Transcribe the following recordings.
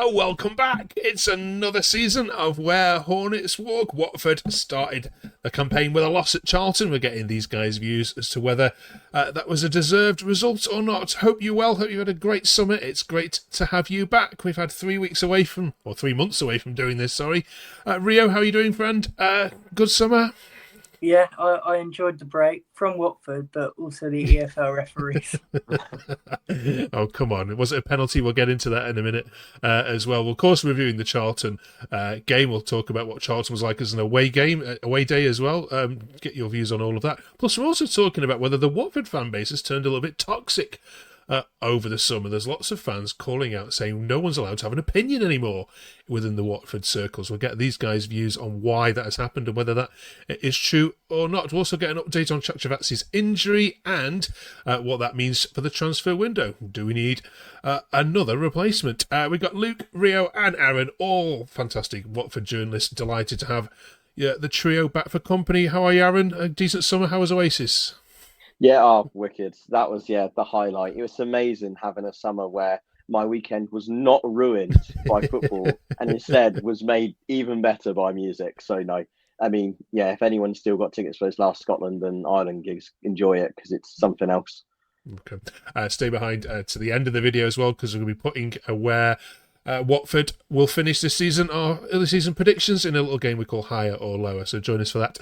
Welcome back. It's another season of Where Hornets Walk. Watford started the campaign with a loss at Charlton. We're getting these guys' views as to whether that was a deserved result or not. Hope you're well. Hope you had a great summer. It's great to have you back. We've had 3 months away from doing this, sorry. Rio, how are you doing, friend? Good summer? Yeah, I enjoyed the break from Watford, but also the EFL referees. Oh, come on. Was it a penalty? We'll get into that in a minute as well. We'll, of course, reviewing the Charlton game. We'll talk about what Charlton was like as an away game, away day as well. Get your views on all of that. Plus, we're also talking about whether the Watford fan base has turned a little bit toxic over the summer. There's lots of fans calling out saying no one's allowed to have an opinion anymore within the Watford circles. We'll get these guys' views on why that has happened and whether that is true or not. We'll also get an update on Chachavazzi's injury and what that means for the transfer window. Do we need another replacement? We've got Luke, Rio and Aaron, all fantastic Watford journalists, delighted to have the trio back for company. How are you, Aaron? A decent summer? How was Oasis? Yeah, oh, wicked. That was, the highlight. It was amazing having a summer where my weekend was not ruined by football and instead was made even better by music. So, no, I mean, yeah, if anyone's still got tickets for those last Scotland and Ireland gigs, enjoy it because it's something else. Okay. Stay behind to the end of the video as well because we're going to be putting where Watford will finish this season, our early season predictions in a little game we call Higher or Lower. So join us for that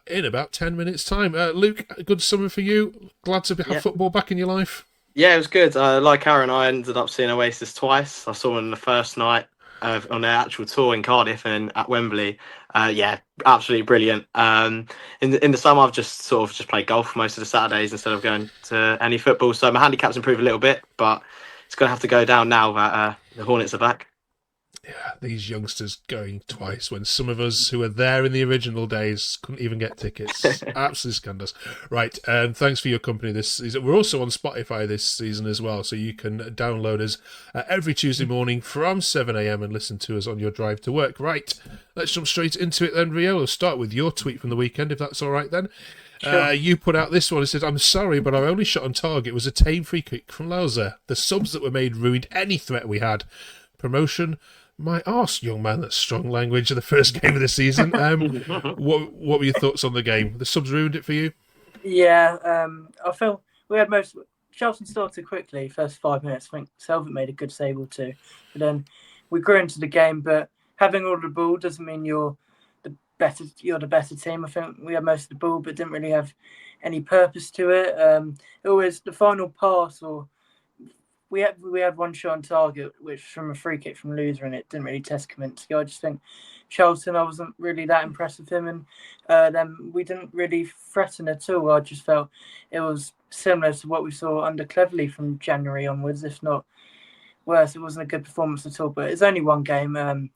in about 10 minutes' time. Luke, a good summer for you. Glad to have football back in your life. Yeah, it was good. Like Aaron, I ended up seeing Oasis twice. I saw them the first night on their actual tour in Cardiff and at Wembley. Yeah, absolutely brilliant. In the summer, I've just played golf most of the Saturdays instead of going to any football. So my handicap's improved a little bit, but it's going to have to go down now that the Hornets are back. Yeah, these youngsters going twice when some of us who were there in the original days couldn't even get tickets. Absolutely scandalous. Right, thanks for your company this season. We're also on Spotify this season as well, so you can download us every Tuesday morning from 7 a.m. and listen to us on your drive to work. Right, let's jump straight into it then, Rio. We'll start with your tweet from the weekend, if that's all right then. Sure. You put out this one. It said, "I'm sorry, but our only shot on target was a tame free kick from Lauser. The subs that were made ruined any threat we had. Promotion... My arse, young man, that's strong language of the first game of the season." What were your thoughts on the game? The subs ruined it for you? Yeah, I feel we had Charlton started quickly, first 5 minutes. I think Selvert made a good save or two. But then we grew into the game, but having all the ball doesn't mean you're the better team. I think we had most of the ball, but didn't really have any purpose to it. Always the final pass or... We had one shot on target, which from a free kick from Loser, and it didn't really test Kaminsky. I just think Charlton, I wasn't really that impressed with him, and then we didn't really threaten at all. I just felt it was similar to what we saw under Cleverley from January onwards, if not worse. It wasn't a good performance at all, but it's only one game.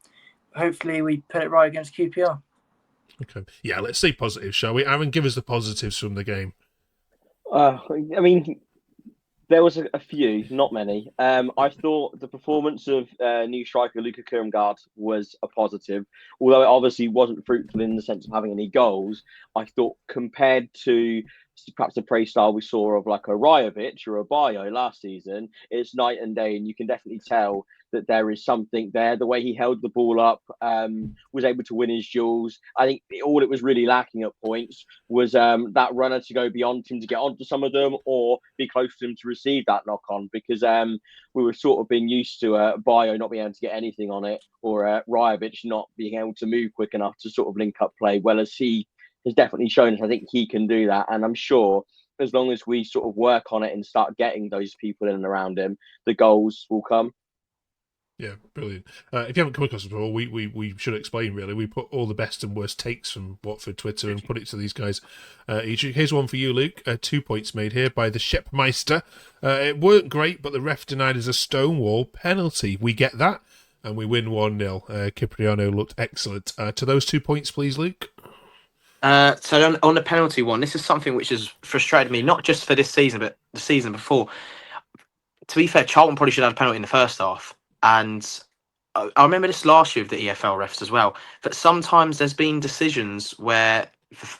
Hopefully we put it right against QPR. Okay. Yeah, let's say positives, shall we? Aaron, give us the positives from the game. I mean... There was a few, not many. I thought the performance of new striker Luka Kurmgard was a positive, although it obviously wasn't fruitful in the sense of having any goals. I thought compared to perhaps the play style we saw of like a Rajovic or a Bayo last season, it's night and day, and you can definitely tell that there is something there. The way he held the ball up, was able to win his duels. I think all it was really lacking at points was that runner to go beyond him to get onto some of them or be close to him to receive that knock on, because we were sort of being used to Bayo not being able to get anything on it or Rajovic not being able to move quick enough to sort of link up play, well as he has definitely shown us. I think he can do that, and I'm sure as long as we sort of work on it and start getting those people in and around him, the goals will come. Yeah, brilliant. If you haven't come across it before, we should explain, really. We put all the best and worst takes from Watford Twitter and put it to these guys each week. Here's one for you, Luke. 2 points made here by the Shepmeister. It weren't great, but the ref denied us a stonewall penalty. We get that, and we win 1-0. Cipriano looked excellent. To those 2 points, please, Luke. So on the penalty one, this is something which has frustrated me, not just for this season, but the season before. To be fair, Charlton probably should have a penalty in the first half. And I remember this last year with the EFL refs as well, that sometimes there's been decisions where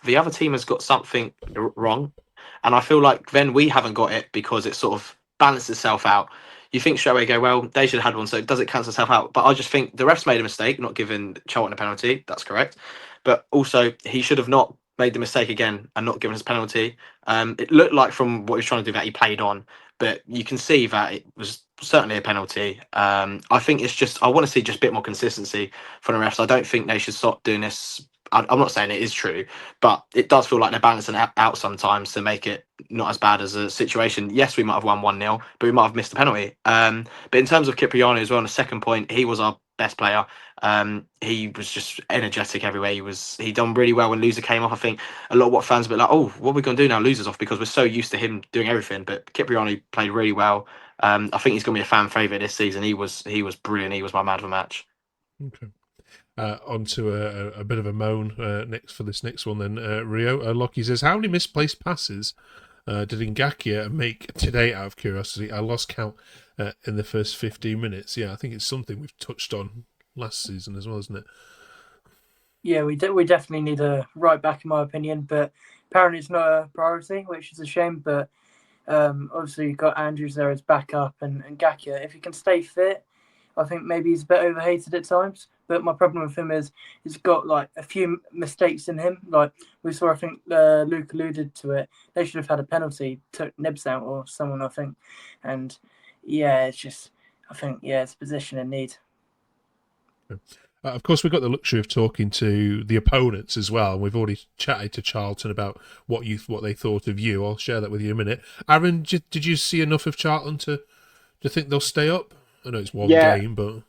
the other team has got something wrong. And I feel like then we haven't got it because it sort of balanced itself out. you think straight away, go, well, they should have had one, so does it cancel itself out? But I just think the refs made a mistake, not giving Charlton a penalty. That's correct. But also, he should have not made the mistake again and not given us a penalty. It looked like from what he was trying to do that he played on, but you can see that it was certainly a penalty. I think it's just, I want to see just a bit more consistency from the refs. I don't think they should stop doing this. I'm not saying it is true, but it does feel like they're balancing it out sometimes to make it not as bad as a situation. Yes, we might have won 1-0, but we might have missed the penalty. But in terms of Cipriano as well, on the second point, he was our best player. He was just energetic everywhere. He done really well when Loser came off. I think a lot of what fans were like, oh, what are we going to do now? Loser's off, because we're so used to him doing everything. But Cipriano played really well. I think he's going to be a fan favourite this season. He was brilliant. He was my man of the match. Okay. Onto a bit of a moan next for this next one then. Rio Lockie says, how many misplaced passes did Ngakia make today, out of curiosity? I lost count in the first 15 minutes. Yeah, I think it's something we've touched on last season as well, isn't it? Yeah, we definitely need a right back, in my opinion, but apparently it's not a priority, which is a shame. But obviously you've got Andrews there as backup, and Ngakia, if he can stay fit, I think maybe he's a bit overhated at times. But my problem with him is he's got like a few mistakes in him. Like we saw, I think Luke alluded to it. They should have had a penalty, took Nibs out or someone, I think. And yeah, it's just, I think, yeah, it's a position in need. Of course, we've got the luxury of talking to the opponents as well. We've already chatted to Charlton about what they thought of you. I'll share that with you in a minute. Aaron, did you see enough of Charlton to think they'll stay up? I know it's one game, but...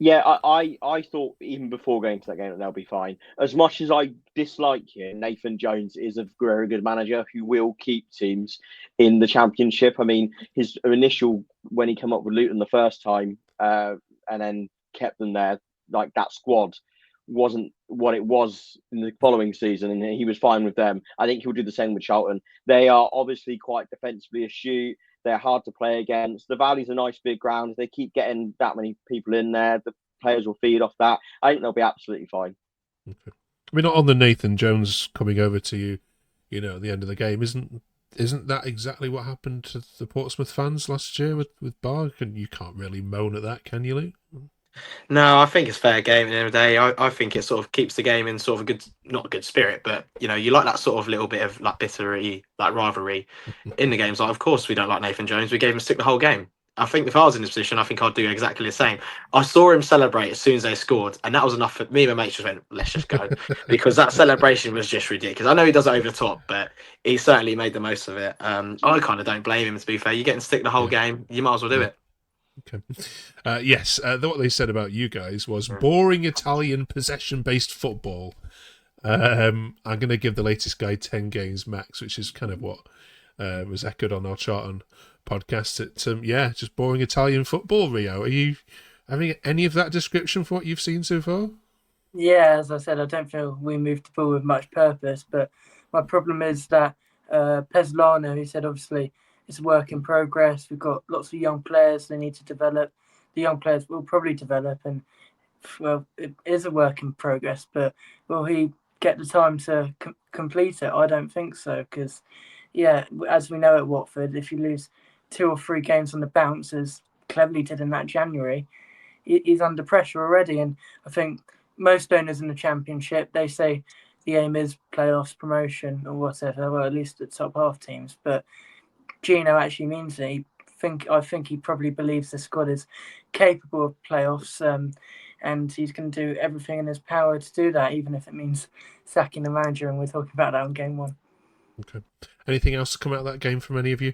Yeah, I thought even before going to that game that they'll be fine. As much as I dislike him, Nathan Jones is a very good manager who will keep teams in the Championship. I mean, his initial, when he came up with Luton the first time and then kept them there, like that squad wasn't what it was in the following season, and he was fine with them. I think he'll do the same with Charlton. They are obviously quite defensively astute. They're hard to play against. The Valley's a nice big ground. If they keep getting that many people in there, the players will feed off that. I think they'll be absolutely fine. Okay. We're not on the Nathan Jones coming over to you, at the end of the game. Isn't that exactly what happened to the Portsmouth fans last year with Barr? You can't really moan at that, can you, Luke? No, I think it's fair game at the end of the day. I think it sort of keeps the game in sort of a good, not a good spirit, but you like that sort of little bit of like bittery, like rivalry in the games. Like, of course, we don't like Nathan Jones. We gave him a stick the whole game. I think if I was in this position, I think I'd do exactly the same. I saw him celebrate as soon as they scored, and that was enough for me and my mates just went, let's just go. Because that celebration was just ridiculous. I know he does it over the top, but he certainly made the most of it. I kind of don't blame him, to be fair. You're getting stick the whole game, you might as well do it. Okay. Yes, what they said about you guys was boring Italian possession-based football. I'm going to give the latest guy 10 games max, which is kind of what was echoed on our Charlton podcast. Just boring Italian football, Rio. Are you having any of that description for what you've seen so far? Yeah, as I said, I don't feel we moved the ball with much purpose, but my problem is that Pezzolano, who said obviously it's a work in progress. We've got lots of young players they need to develop. The young players will probably develop, and well, it is a work in progress, but will he get the time to complete it? I don't think so, because, yeah, as we know at Watford, if you lose 2 or 3 games on the bounce, as Cleverley did in that January, he's under pressure already. And I think most owners in the Championship, they say the aim is playoffs, promotion, or whatever, well, at least the top half teams, but Gino actually means it. I think he probably believes the squad is capable of playoffs, and he's going to do everything in his power to do that, even if it means sacking the manager. And we're talking about that on game 1. Okay. Anything else to come out of that game from any of you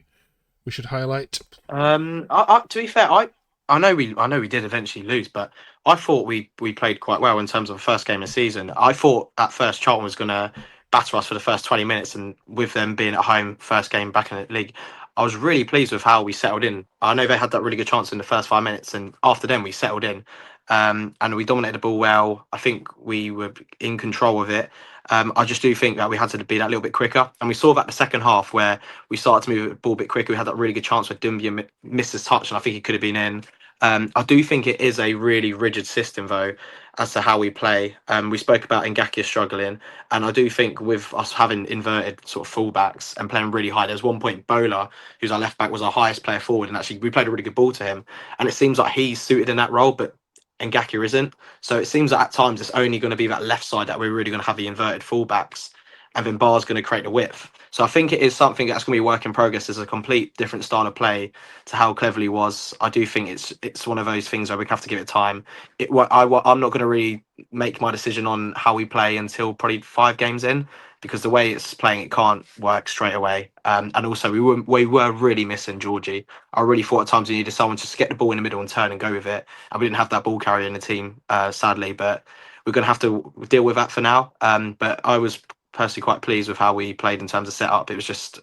we should highlight? To be fair, I know we did eventually lose, but I thought we played quite well in terms of the first game of the season. I thought at first Charlton was going to batter us for the first 20 minutes, and with them being at home, first game back in the league, I was really pleased with how we settled in. I know they had that really good chance in the first 5 minutes, and after then we settled in, and we dominated the ball well. I think we were in control of it. I just do think that we had to be that little bit quicker, and we saw that the second half where we started to move the ball a bit quicker. We had that really good chance where Dumbia missed his touch, and I think he could have been in. I do think it is a really rigid system, though, as to how we play. We spoke about Ngakia struggling, and I do think with us having inverted sort of fullbacks and playing really high, there's one point Bola, who's our left back, was our highest player forward, and actually we played a really good ball to him, and it seems like he's suited in that role, but Ngakia isn't. So it seems that at times it's only going to be that left side that we're really going to have the inverted fullbacks, and then Bar's going to create the width. So I think it is something that's going to be a work in progress. As a complete different style of play to how Cleverley was. I do think it's one of those things where we have to give it time. I'm not going to really make my decision on how we play until probably 5 games in, because the way it's playing, it can't work straight away. And also we were really missing Georgie. I really thought at times we needed someone to just get the ball in the middle and turn and go with it. And we didn't have that ball carrier in the team, sadly. But we're going to have to deal with that for now. But I was personally quite pleased with how we played in terms of setup. It was just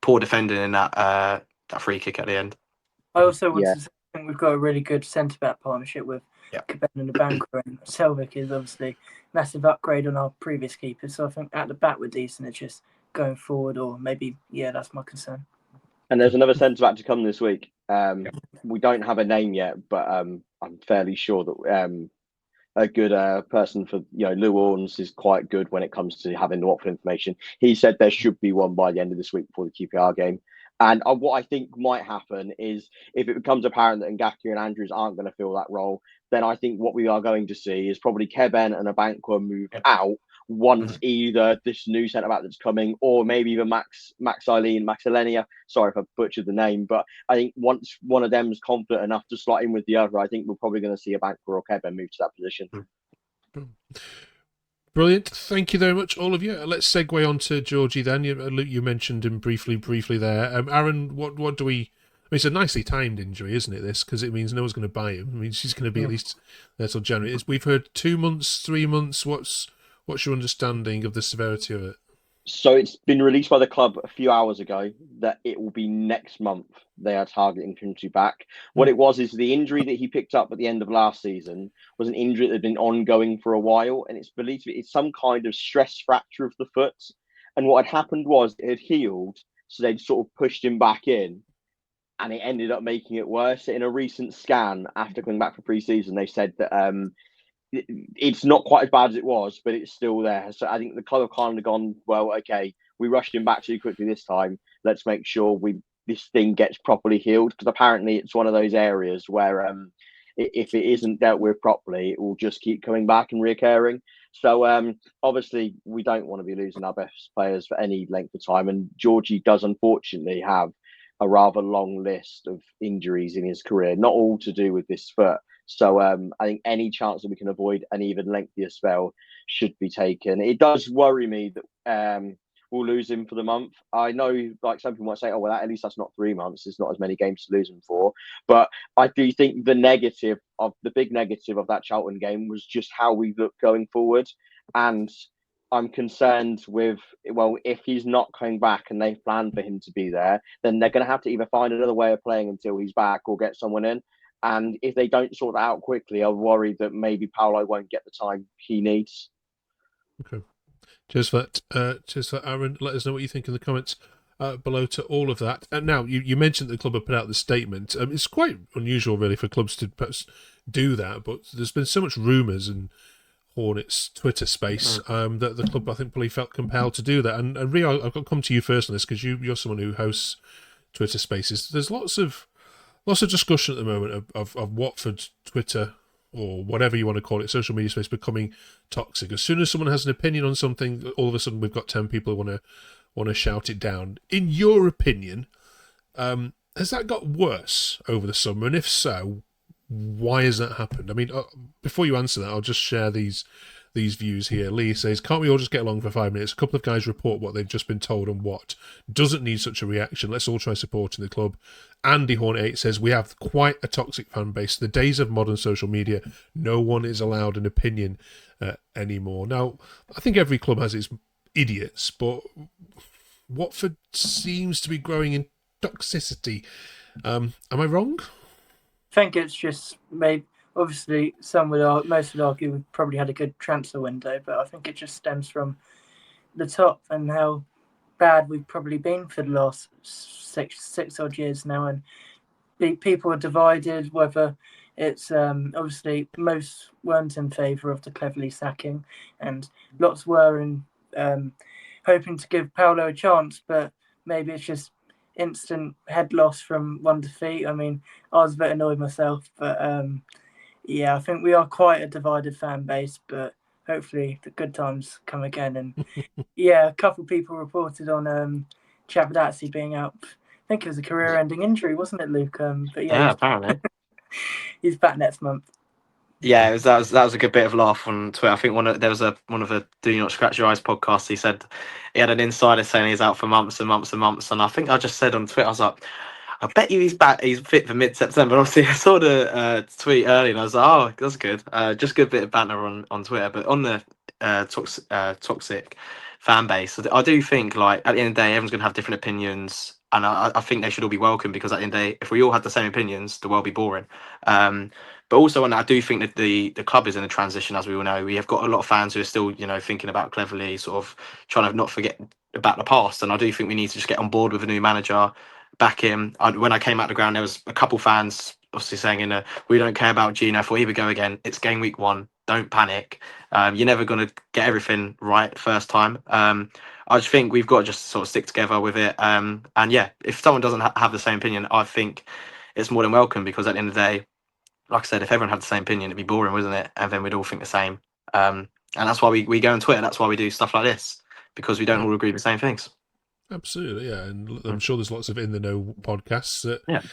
poor defending in that free kick at the end. I also want to say I think we've got a really good centre back partnership with Caben and the Banker, and Selvik is obviously a massive upgrade on our previous keeper. So I think at the back we're decent. It's just going forward, or maybe that's my concern. And there's another centre back to come this week. We don't have a name yet, but I'm fairly sure that a good person for Lou Orns is quite good when it comes to having the Watford information. He said there should be one by the end of this week before the QPR game. And what I think might happen is if it becomes apparent that Ngakia and Andrews aren't going to fill that role, then I think what we are going to see is probably Keben and Abankwah move out once either this new centre-back that's coming, or maybe even Max Alenia. Sorry if I butchered the name, but I think once one of them is confident enough to slot in with the other, I think we're probably going to see Abankwah or Keben move to that position. Brilliant. Thank you very much, all of you. Let's segue on to Georgie then. Luke, you mentioned him briefly there. Aaron, what do we... I mean, it's a nicely timed injury, isn't it, this? Because it means no one's going to buy him. I mean, she's going to be at least there till January. We've heard 2 months, 3 months. What's your understanding of the severity of it? So it's been released by the club a few hours ago that it will be next month they are targeting him to be back. What it was is the injury that he picked up at the end of last season was an injury that had been ongoing for a while, and it's believed to be some kind of stress fracture of the foot. And what had happened was it had healed, so they'd sort of pushed him back in, and it ended up making it worse. In a recent scan after coming back for pre-season, they said that it's not quite as bad as it was, but it's still there. So I think the club have kind of gone, well, okay, we rushed him back too quickly this time. Let's make sure this thing gets properly healed, because apparently it's one of those areas where if it isn't dealt with properly, it will just keep coming back and reoccurring. So obviously we don't want to be losing our best players for any length of time, and Georgie does unfortunately have a rather long list of injuries in his career, not all to do with this foot. So I think any chance that we can avoid an even lengthier spell should be taken. It does worry me that we'll lose him for the month. I know, like some people might say, oh, well, at least that's not 3 months. There's not as many games to lose him for. But I do think the big negative of that Charlton game was just how we look going forward. And I'm concerned with, well, if he's not coming back and they plan for him to be there, then they're going to have to either find another way of playing until he's back or get someone in. And if they don't sort that out quickly, I'm worried that maybe Paolo won't get the time he needs. Okay. Cheers for that. Cheers for that, Aaron. Let us know what you think in the comments below to all of that. And now, you mentioned the club have put out the statement. It's quite unusual, really, for clubs to perhaps do that, but there's been so much rumours in Hornets Twitter space that the club, I think, probably felt compelled to do that. And Rio, I've got to come to you first on this, because you're someone who hosts Twitter spaces. There's lots of discussion at the moment of Watford Twitter, or whatever you want to call it, social media space, becoming toxic. As soon as someone has an opinion on something, all of a sudden we've got 10 people who want to shout it down. In your opinion, has that got worse over the summer? And if so, why has that happened? I mean, before you answer that, I'll just share these views here. Lee says, can't we all just get along for 5 minutes? A couple of guys report what they've just been told and what. Doesn't need such a reaction. Let's all try supporting the club. Andy Hornet 8 says, we have quite a toxic fan base. The days of modern social media, no one is allowed an opinion anymore. Now, I think every club has its idiots, but Watford seems to be growing in toxicity. Am I wrong? I think it's just maybe... Obviously, most would argue we've probably had a good transfer window, but I think it just stems from the top and how bad we've probably been for the last six odd years now. And people are divided. Whether it's obviously most weren't in favour of the Cleverley sacking, and lots were in hoping to give Paolo a chance, but maybe it's just instant head loss from one defeat. I mean, I was a bit annoyed myself, but yeah, I think we are quite a divided fan base, but hopefully the good times come again. And yeah, a couple of people reported on Chachavazzi being out. I think it was a career-ending injury, wasn't it, Luke? But Yeah, apparently. he's back next month. Yeah, that was a good bit of laugh on Twitter. I think one of the Do Not Scratch Your Eyes podcast. He said he had an insider saying he's out for months and months and months, and I think I just said on Twitter, I was like, I bet you he's back. He's fit for mid-September. Obviously, I saw the tweet early, and I was like, oh, that's good. Just a good bit of banter on Twitter, but on the toxic fan base, I do think like at the end of the day, everyone's gonna have different opinions, and I think they should all be welcome because at the end of the day, if we all had the same opinions, the world would be boring. But also, and I do think that the club is in a transition, as we all know. We have got a lot of fans who are still, thinking about Cleverly, sort of trying to not forget about the past. And I do think we need to just get on board with a new manager, back him. When I came out the ground, there was a couple fans obviously saying, we don't care about Gino. For here we go again. It's game week 1. Don't panic. You're never going to get everything right first time. I just think we've got to just sort of stick together with it. And yeah, if someone doesn't have the same opinion, I think it's more than welcome because at the end of the day, like I said, if everyone had the same opinion, it'd be boring, wouldn't it? And then we'd all think the same. And that's why we go on Twitter. That's why we do stuff like this, because we don't all agree with the same things. Absolutely, yeah. And I'm sure there's lots of in the know podcasts that, Yeah.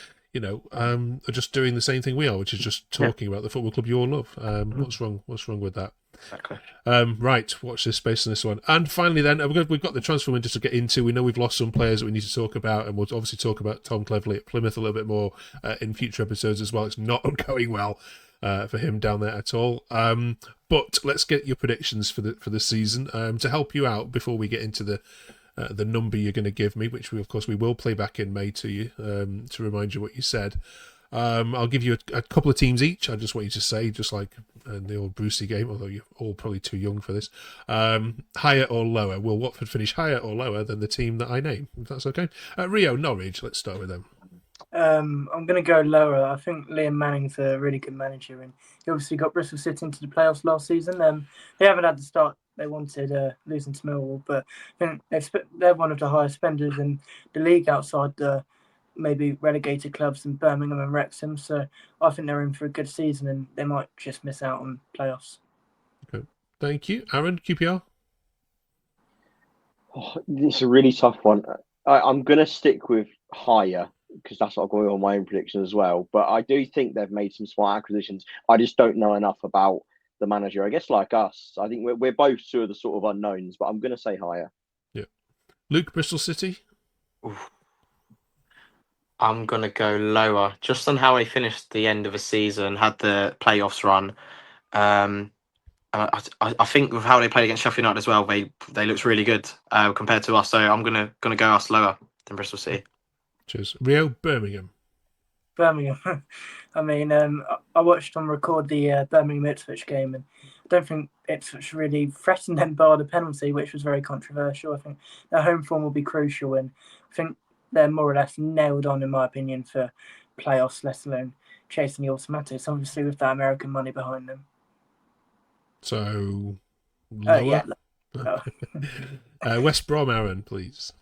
Are just doing the same thing we are, which is just talking about the football club you all love. What's wrong? What's wrong with that? Exactly. Right, watch this space on this one. And finally then, we've got the transfer window to get into. We know we've lost some players that we need to talk about, and we'll obviously talk about Tom Cleverley at Plymouth a little bit more in future episodes as well. It's not going well for him down there at all. But let's get your predictions for the season to help you out before we get into the number you're going to give me, which of course we will play back in May to you to remind you what you said. I'll give you a couple of teams each. I just want you to say, just like in the old Brucey game, although you're all probably too young for this, higher or lower. Will Watford finish higher or lower than the team that I name? If that's okay. Rio, Norwich, let's start with them. I'm going to go lower. I think Liam Manning's a really good manager, and he obviously got Bristol City into the playoffs last season. They haven't had the start they wanted, losing to Millwall, but I think they're one of the highest spenders in the league outside the maybe relegated clubs in Birmingham and Wrexham. So I think they're in for a good season, and they might just miss out on playoffs. Okay, thank you, Aaron. QPR. It's a really tough one. I'm going to stick with higher because that's what I've got on my own prediction as well. But I do think they've made some smart acquisitions. I just don't know enough about the manager. I guess like us, I think we're both two of the sort of unknowns, but I'm going to say higher. Yeah. Luke, Bristol City? Oof. I'm going to go lower, just on how they finished the end of the season, had the playoffs run. I think with how they played against Sheffield United as well, they looked really good compared to us. So I'm gonna go us lower than Bristol City. Cheers. Rio, Birmingham. Birmingham. I mean, I watched them record the Birmingham Ipswich game, and I don't think Ipswich really threatened them by the penalty, which was very controversial. I think their home form will be crucial, and I think they're more or less nailed on, in my opinion, for playoffs, let alone chasing the automatics, obviously with that American money behind them. So, lower? Yeah. Lower. West Brom, Aaron, please.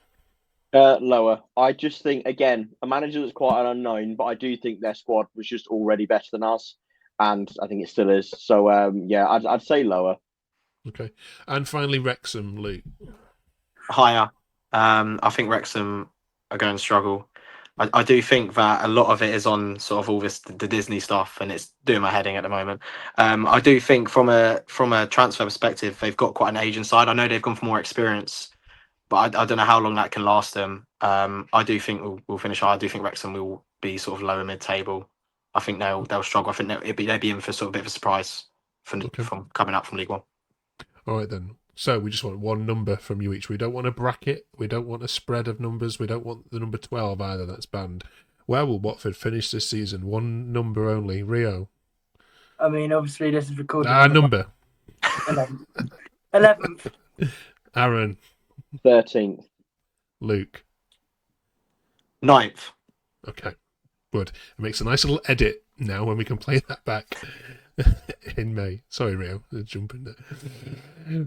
Lower. I just think, again, a manager that's quite an unknown, but I do think their squad was just already better than us, and I think it still is. So, I'd say lower. Okay. And finally, Wrexham, Luke. Higher. I think Wrexham are going to struggle. I do think that a lot of it is on sort of all the Disney stuff, and it's doing my head in at the moment. I do think from a transfer perspective, they've got quite an age inside. I know they've gone for more experience, but I don't know how long that can last them. I do think we'll finish high. I do think Wrexham will be sort of lower mid-table. I think they'll struggle. I think they'd be in for sort of a bit of a surprise from coming up from League One. All right then. So we just want one number from you each. We don't want a bracket. We don't want a spread of numbers. We don't want the number 12 either. That's banned. Where will Watford finish this season? One number only. Rio. I mean, obviously this is recorded. Number. 11th. Aaron. 13th. Luke. 9th. Okay. Would. It makes a nice little edit now when we can play that back in May. Sorry, Rio, jump in there.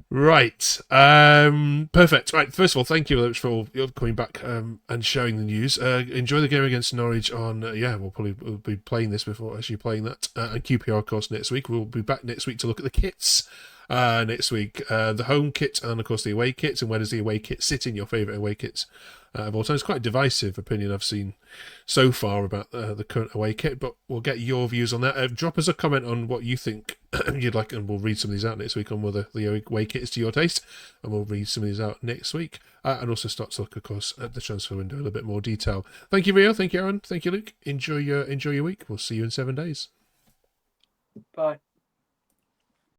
Right, perfect. Right, first of all, thank you very much for coming back and sharing the news. Enjoy the game against Norwich on. We'll be playing this before actually playing that. And QPR, of course, next week. We'll be back next week to look at the kits. Next week, the home kit and of course the away kits, and where does the away kit sit in your favourite away kits of all time? It's quite a divisive opinion I've seen so far about the current away kit, but we'll get your views on that. Drop us a comment on what you think you'd like, and we'll read some of these out next week on whether the away kit is to your taste, and we'll read some of these out next week, and also start to look, of course, at the transfer window in a little bit more detail. Thank you, Rio. Thank you, Aaron. Thank you, Luke. Enjoy your week. We'll see you in 7 days. Bye.